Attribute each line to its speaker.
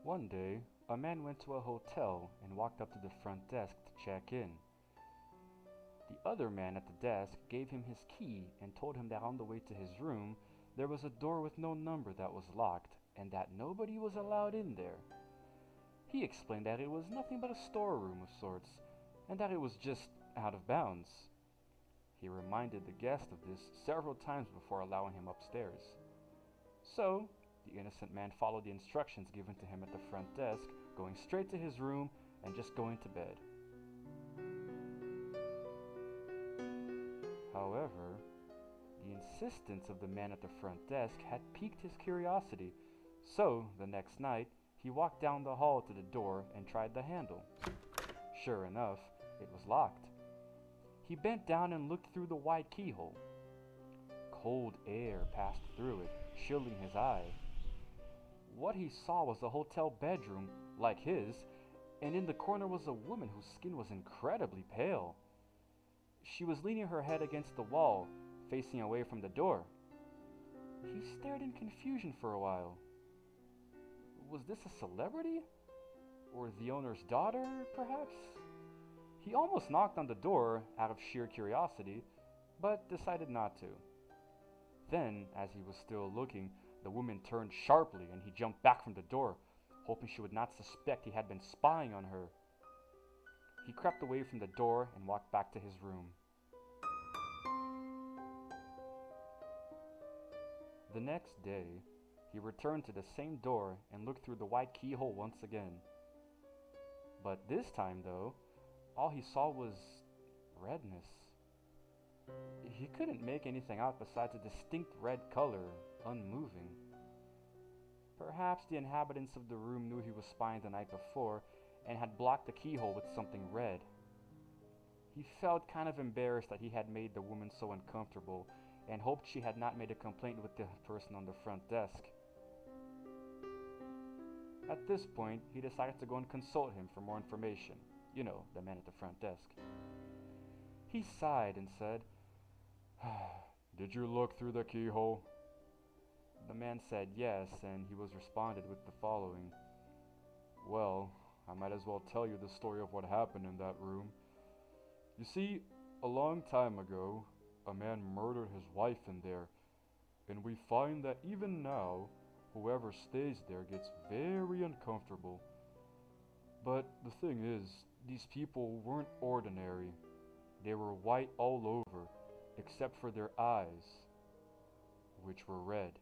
Speaker 1: One day, a man went to a hotel and walked up to the front desk to check in. The other man at the desk gave him his key and told him that on the way to his room, there was a door with no number that was locked and that nobody was allowed in there. He explained that it was nothing but a storeroom of sorts and that it was just out of bounds. He reminded the guest of this several times before allowing him upstairs. So, the innocent man followed the instructions given to him at the front desk, going straight to his room and just going to bed. However, the insistence of the man at the front desk had piqued his curiosity, so the next night he walked down the hall to the door and tried the handle. Sure enough, it was locked. He bent down and looked through the wide keyhole. Cold air passed through it, chilling his eye. What he saw was a hotel bedroom, like his, and in the corner was a woman whose skin was incredibly pale. She was leaning her head against the wall, facing away from the door. He stared in confusion for a while. Was this a celebrity? Or the owner's daughter, perhaps? He almost knocked on the door out of sheer curiosity, but decided not to. Then, as he was still looking, the woman turned sharply and he jumped back from the door, hoping she would not suspect he had been spying on her. He crept away from the door and walked back to his room. The next day, he returned to the same door and looked through the wide keyhole once again. But this time, though, all he saw was redness. He couldn't make anything out besides a distinct red color, unmoving. Perhaps the inhabitants of the room knew he was spying the night before and had blocked the keyhole with something red. He felt kind of embarrassed that he had made the woman so uncomfortable and hoped she had not made a complaint with the person on the front desk. At this point, he decided to go and consult him for more information. You know, the man at the front desk. He sighed and said, "Did you look through the keyhole?" The man said yes, and he was responded with the following. "Well, I might as well tell you the story of what happened in that room. You see, a long time ago, a man murdered his wife in there, and we find that even now, whoever stays there gets very uncomfortable. But the thing is, these people weren't ordinary. They were white all over, except for their eyes, which were red."